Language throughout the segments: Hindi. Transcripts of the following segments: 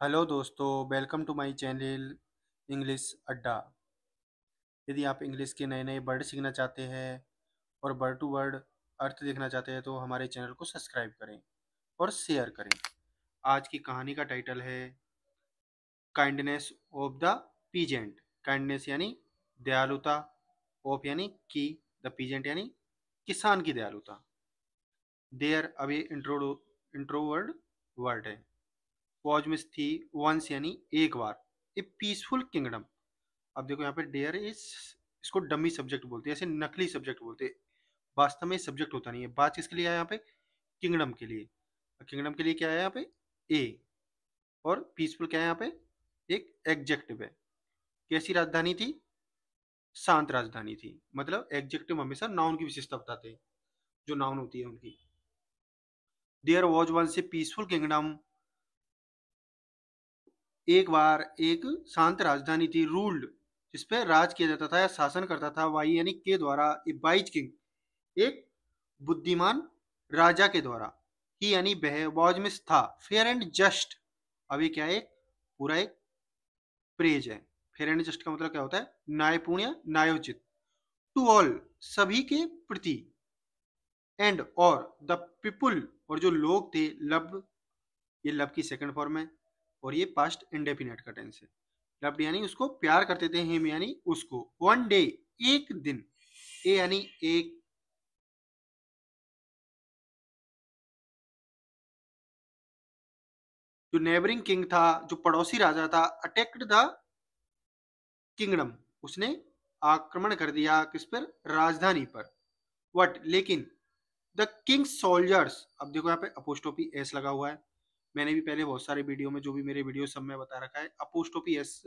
हेलो दोस्तों, welcome to my channel English Adda. यदि आप इंग्लिश के नए नए वर्ड सीखना चाहते हैं और वर्ड टू वर्ड अर्थ देखना चाहते हैं तो हमारे चैनल को सब्सक्राइब करें और शेयर करें। आज की कहानी का टाइटल है kindness of the peasant. Kindness यानी दयालुता, ऑफ यानी की, द पीजेंट यानी किसान की दयालुता। देयर अब ये इंट्रोवर्ड वर्ड है। वॉज मिस थी, वंस यानी एक बार, ए पीसफुल किंगडम। अब देखो यहाँ पे डेयर इज, इसको डमी सब्जेक्ट बोलते हैं, ऐसे नकली सब्जेक्ट बोलते हैं। वास्तव में सब्जेक्ट होता नहीं है। बात किसके लिए है यहाँ पे? किंगडम के लिए। किंगडम के लिए क्या है यहाँ पे? ए। और पीसफुल क्या है यहाँ पे? एक एग्जेक्टिव है। कैसी राजधानी थी? शांत राजधानी थी। मतलब एग्जेक्टिव हमेशा नाउन की विशेषता बताते हैं, जो नाउन होती है उनकी। There was once a peaceful kingdom. एक बार एक शांत राजधानी थी, रूल्ड, जिस पे राज किया जाता था या शासन करता था, वाई यानी के द्वारा, ए वाइज किंग, एक बुद्धिमान राजा के द्वारा। ही यानी वह, वॉज मिस था, फेयर एंड जस्ट। अब ये क्या है? पूरा एक प्रेज है। फेयर एंड जस्ट का मतलब क्या होता है? न्यायपूर्ण या न्यायोचित। टू ऑल, सभी के प्रति। एंड और द पीपुल, और जो लोग थे, लव, ये लव की सेकंड फॉर्म है और ये पास्ट इंडेफिनेट का टेंस है। लव्ड यानी उसको प्यार करते थे, हिम यानी उसको। वन डे, एक दिन। ए यानी एक, जो नेबरिंग किंग था, जो पड़ोसी राजा था, अटैक्ड द किंगडम, उसने आक्रमण कर दिया किस पर? राजधानी पर। वट, लेकिन, द किंग सोल्जर्स, अब देखो यहाँ पे अपोस्ट्रोफी एस लगा हुआ है। मैंने भी पहले बहुत सारे वीडियो में, जो भी मेरे वीडियो सब में बता रखा है, अपोस्ट्रोफी एस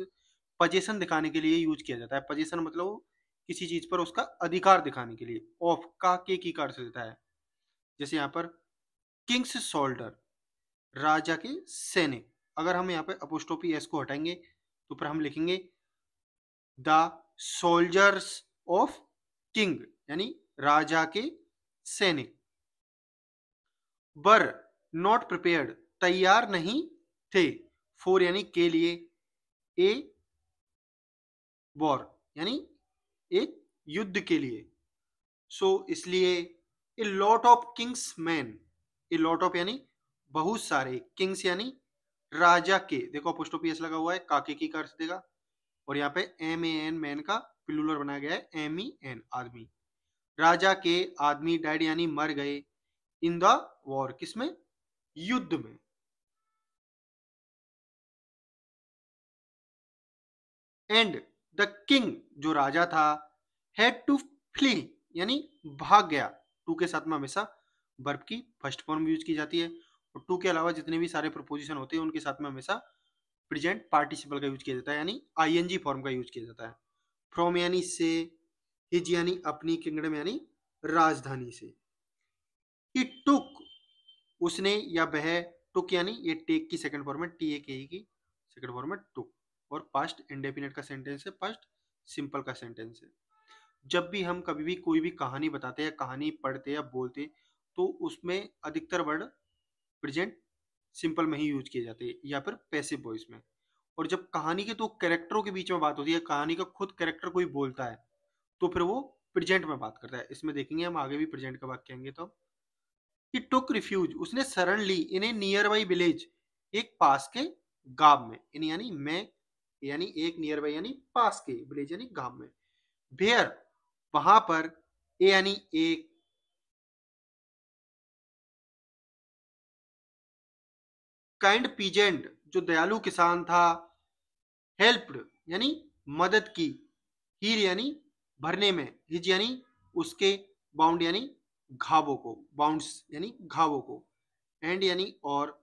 पोजीशन दिखाने के लिए यूज किया जाता है। पोजीशन मतलब किसी चीज पर उसका अधिकार दिखाने के लिए। ऑफ का के की कार से देता है। जैसे यहाँ पर किंग्स सोल्डर, राजा के सैनिक। अगर हम यहाँ पे अपोस्ट्रोफी एस को हटाएंगे तो फिर हम लिखेंगे द सोल्जर्स ऑफ किंग, यानी राजा के सैनिक। वर नॉट प्रिपेयर्ड, तैयार नहीं थे। फोर यानी के लिए, ए वॉर यानी एक युद्ध के लिए। सो इसलिए a lot of Kings man, a lot of यानी बहुत सारे, किंग्स यानी राजा के, देखो अपोस्ट्रोफी एस लगा हुआ है, काके की कर देगा। और यहाँ पे एम ए एन, मैन का प्लूरल बनाया गया है, एम ई एन, आदमी। राजा के आदमी डाइड यानी मर गए, इन द वॉर, किसमें? युद्ध में। एंड द किंग, जो राजा था, हैड टू फ्ली यानी भाग गया। टू के साथ में हमेशा वर्ब की फर्स्ट फॉर्म यूज की जाती है, और टू के अलावा जितने भी सारे प्रपोजिशन होते हैं उनके साथ में हमेशा प्रेजेंट पार्टिसिपल का यूज किया जाता है, यानी आईएनजी फॉर्म का यूज किया जाता है। फ्रॉम यानी से, हिज यानी अपनी, किंगडम यानी राजधानी से। ही टुक, उसने या वह, टुक यानी ये टेक की सेकंड फॉर्म है, टी ए के की सेकंड फॉर्म है टुक। और पास्ट इंडेफिनेट का सेंटेंस है, पास्ट सिंपल का सेंटेंस है। जब भी हम कभी भी कोई भी कहानी बताते हैं, कहानी पढ़ते या बोलते, तो उसमें अधिकतर वर्ड प्रेजेंट सिंपल में ही यूज किए जाते हैं या फिर पैसिव वॉइस में। और जब कहानी के दो कैरेक्टरों के बीच में बात होती है, कहानी का खुद कैरेक्टर कोई बोलता है, तो फिर वो प्रेजेंट में बात करता है। इसमें देखेंगे हम आगे भी प्रेजेंट का वाक्य कहेंगे। तो ही टुक रिफ्यूज, उसने शरण ली, इन ए नियर बाई विलेज, एक पास के गांव में। इन यानी मैं, यानी एक, नियर बाई यानी पास के, विलेज यानी गांव में। भेयर, वहां पर, ए यानी एक, काइंड पीजेंट, जो दयालु किसान था, हेल्प्ड यानी मदद की, हील यानी भरने में, हिज यानी उसके, बाउंड यानी घावों को, बाउंड्स यानी घावों को, एंड यानी और,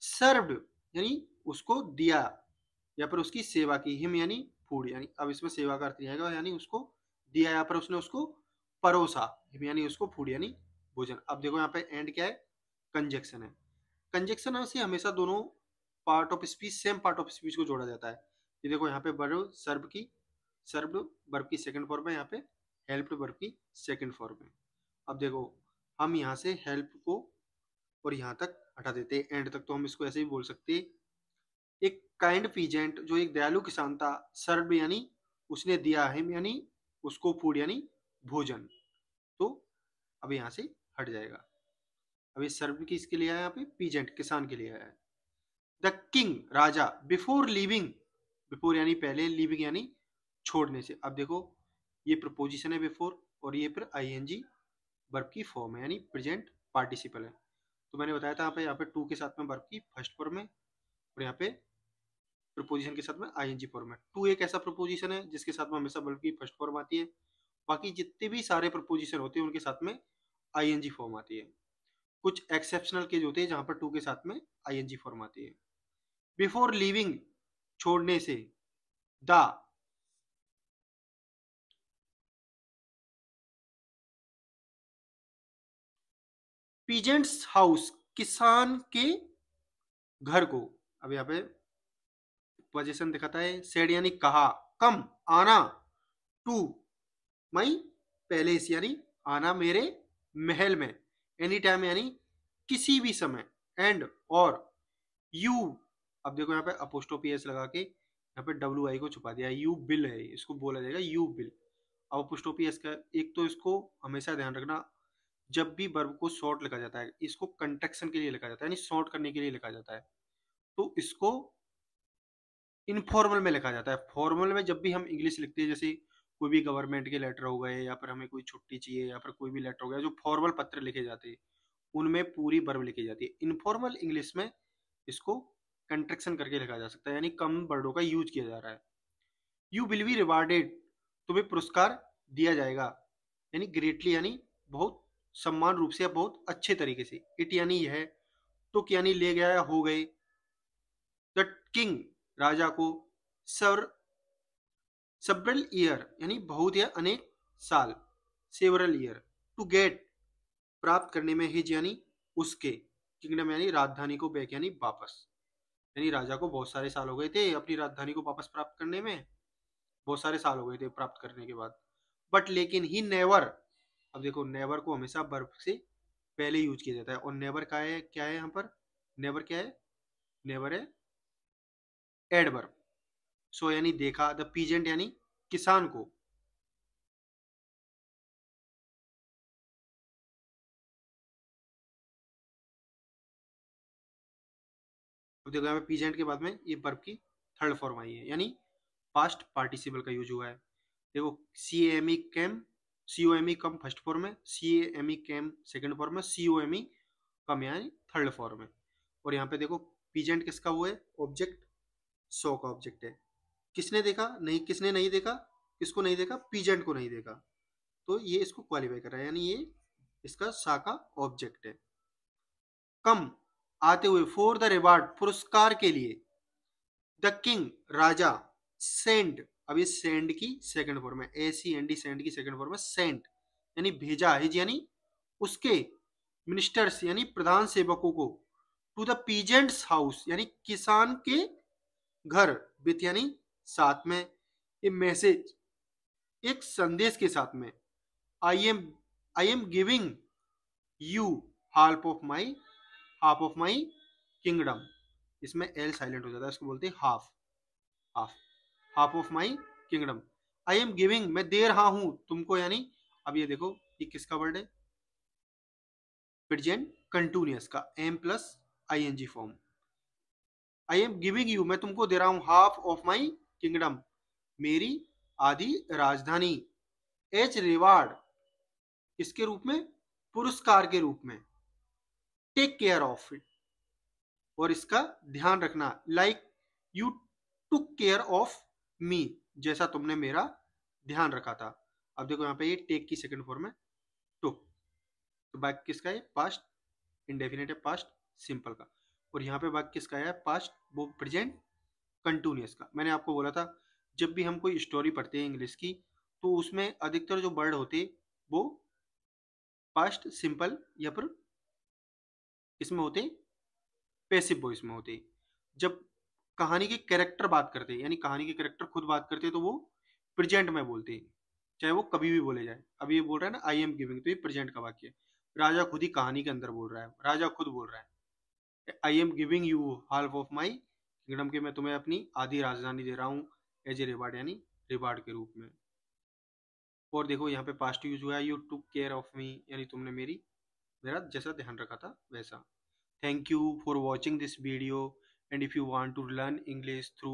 सर्व्ड यानी उसको दिया या फिर उसकी सेवा की, हिम यानी फूड, यानी अब इसमें सेवा का अर्थ नहीं आएगा, यानी उसको दिया या फिर उसने उसको परोसा, हिम यानी उसको, फूड यानी भोजन। अब देखो यहाँ पे एंड क्या है? कंजक्शन है। कंजक्शन से हमेशा दोनों part of speech, same part of speech को जोड़ा जाता है। ये देखो यहाँ पे वर्ब सर्व की, सर्व्ड वर्ब की सेकंड फॉर्म है, यहाँ पे हेल्प्ड वर्ब की सेकंड फॉर्म है। अब देखो हम यहाँ से हेल्प को और यहाँ तक हटा देते हैं, एंड तक तो हम इसको ऐसे ही बोल सकते हैं, एक काइंड पीजेंट जो एक दयालु किसान था, सर्व यानी उसने दिया है, यानी उसको फूड यानी भोजन। तो अब यहाँ से हट जाएगा। अब ये सर्व किसके लिए आया, यहाँ पे पीजेंट किसान के लिए आया है। The king Raja before living, before यानी पहले, लिविंग यानी छोड़ने से। अब देखो ये प्रपोजिशन है बिफोर, और ये फिर आईएनजी वर्ब की फॉर्म है, यानी प्रेजेंट पार्टिसिपल है। तो मैंने बताया था यहाँ पे टू के साथ में वर्ब की फर्स्ट फॉर्म है, और यहाँ पे प्रपोजिशन के साथ में आईएनजी फॉर्म है। टू एक ऐसा प्रपोजिशन है जिसके साथ में हमेशा वर्ब की फर्स्ट फॉर्म आती है। बाकी जितने भी सारे प्रपोजिशन होते हैं उनके साथ में आईएनजी फॉर्म आती है। कुछ एक्सेप्शनल केस होते हैं जहां पर टू के साथ में आईएनजी फॉर्म आती है। बिफोर लिविंग छोड़ने से, द पीजेंट्स हाउस किसान के घर को। अब यहाँ पे पोजीशन दिखाता है, सेड यानी कहा, कम आना, टू मई पैलेस यानी आना मेरे महल में, एनी टाइम यानी किसी भी समय, एंड और यू, अब देखो यहाँ पे अपोस्ट्रोफी एस लगा के यहाँ पे डब्ल्यू आई को छुपा दिया, यू बिल है, इसको बोला जाएगा यू बिल। अब अपोस्ट्रोफी एस का एक तो इसको हमेशा ध्यान रखना, जब भी वर्ब को शॉर्ट लिखा जाता है, इसको कंट्रैक्शन के लिए लिखा जाता है, यानी शॉर्ट करने के लिए लिखा जाता है। तो इसको इनफॉर्मल में लिखा जाता है। फॉर्मल में जब भी हम इंग्लिश लिखते हैं, जैसे कोई भी गवर्नमेंट के लेटर हो गए, या फिर हमें कोई छुट्टी चाहिए, या फिर कोई भी लेटर हो गया, जो फॉर्मल पत्र लिखे जाते हैं उनमें पूरी वर्ब लिखी जाती है। इनफॉर्मल इंग्लिश में इसको कंट्रैक्शन करके लिखा जा सकता है, यानी कम वर्डों का यूज किया जा रहा है। यू विल बी रिवार्डेड, तुम्हें पुरस्कार दिया जाएगा, यानी ग्रेटली यानी बहुत सम्मान रूप से या बहुत अच्छे तरीके से। इट यानी यह, टुक यानी ले गया या हो गए, द किंग राजा को, सर सेवरल ईयर यानी बहुत या अनेक साल, सेवरल ईयर, टू गेट प्राप्त करने में, हिज यानी उसके, किंगडम यानी राजधानी को, बैक यानी वापस, यानी राजा को बहुत सारे साल हो गए थे अपनी राजधानी को वापस प्राप्त करने में, बहुत सारे साल हो गए थे प्राप्त करने के बाद। बट लेकिन ही नेवर, अब देखो नेवर को हमेशा वर्ब से पहले यूज किया जाता है, और नेवर का है क्या है यहाँ पर, नेवर क्या है, नेवर है एडवर्ब। सो यानी देखा, द पीजेंट यानी किसान को, अब देखो यहाँ पे पीजेंट के बाद में ये वर्ब की थर्ड फॉर्म आई है, यानी पास्ट पार्टिसिपल का यूज हुआ है। देखो C M E came, C O M E come first form है, C M E came second form है, सी ओ एम ई कम यानी थर्ड फॉर्म है। और यहाँ पे देखो पीजेंट किसका वो है, ऑब्जेक्ट, सो का ऑब्जेक्ट है। किसने देखा नहीं, किसने नहीं देखा, किसको नहीं देखा, पीजेंट को नहीं देखा, तो ये इसको क्वालिफाई कर रहा है, यानी ये इसका सा का ऑब्जेक्ट है। कम आते हुए, फॉर द रिवार्ड पुरस्कार के लिए, द किंग राजा, सेंड, अब ये सेंड की सेकंड फॉर्म है, ए सी एन डी, सेंड की सेकंड फॉर्म है सेंड, यानी भेजा, हिज यानी उसके, मिनिस्टर्स यानी प्रधान सेवकों को, टू द पीजेंट्स हाउस यानी किसान के घर, विथ यानी साथ में, ए मैसेज एक संदेश के साथ में, I am I am giving you half of my kingdom, इसमें एल साइलेंट हो जाता है, इसको बोलते हैं half, half half of my kingdom, I am giving मैं दे रहा हूं तुमको, यानी अब ये देखो ये किसका वर्ड है, प्रेजेंट कंटिन्यूअस का, am plus I N G form, I am giving you मैं तुमको दे रहा हूं, हाफ ऑफ माई किंगडम मेरी आधी राजधानी, एच रिवार्ड इसके रूप में, पुरस्कार के रूप में, टेक केयर ऑफ इट और इसका ध्यान रखना, like you took care of मी जैसा तुमने मेरा ध्यान रखा था। अब देखो यहाँ पे ये टेक की सेकंड फॉर्म है टुक, तो वाक्य किसका है, पास्ट इंडेफिनिट है, पास्ट सिंपल का, और यहाँ पे वाक्य किसका है, पास्ट वो प्रेजेंट कंटिन्यूअस का। मैंने आपको बोला था जब भी हम कोई स्टोरी पढ़ते हैं इंग्लिश की, तो उसमें अधिकतर जो वर्ड होते वो पास्ट सिंपल या फिर इसमें होते पैसिव वॉइस में होते। जब कहानी के कैरेक्टर बात करते हैं, यानी कहानी के कैरेक्टर खुद बात करते हैं, तो वो प्रेजेंट में बोलते हैं, चाहे वो कभी भी बोले जाए। अब ये बोल रहा है ना आई एम गिविंग, तो ये प्रेजेंट का वाक्य है। राजा खुद ही कहानी के अंदर बोल रहा है, राजा खुद बोल रहा है आई am giving you half of my kingdom के मैं तुम्हें अपनी आधी राजधानी दे रहा हूँ एज ए रिवार्ड, यानी रिवार्ड के रूप में। और देखो यहाँ पे पास्ट यूज हुआ है, you took care of me, यानी तुमने मेरा जैसा ध्यान रखा था वैसा। Thank you for watching this video, and if you want to learn English through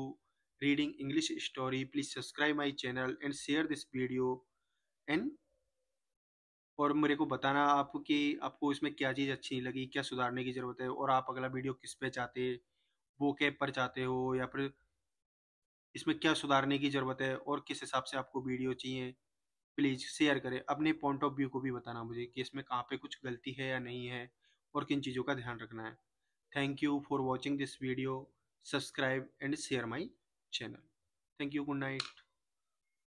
reading English story, please subscribe my channel and share this video. And और मेरे को बताना आप कि आपको इसमें क्या चीज़ अच्छी नहीं लगी, क्या सुधारने की ज़रूरत है, और आप अगला वीडियो किस पे चाहते, वो कैब पर चाहते हो, या फिर इसमें क्या सुधारने की ज़रूरत है और किस हिसाब से आपको वीडियो चाहिए। प्लीज़ शेयर करें, अपने पॉइंट ऑफ व्यू को भी बताना मुझे कि इसमें कहाँ पे कुछ गलती है या नहीं है, और किन चीज़ों का ध्यान रखना है। Thank you for watching this video, subscribe and share my channel. Thank you, good night.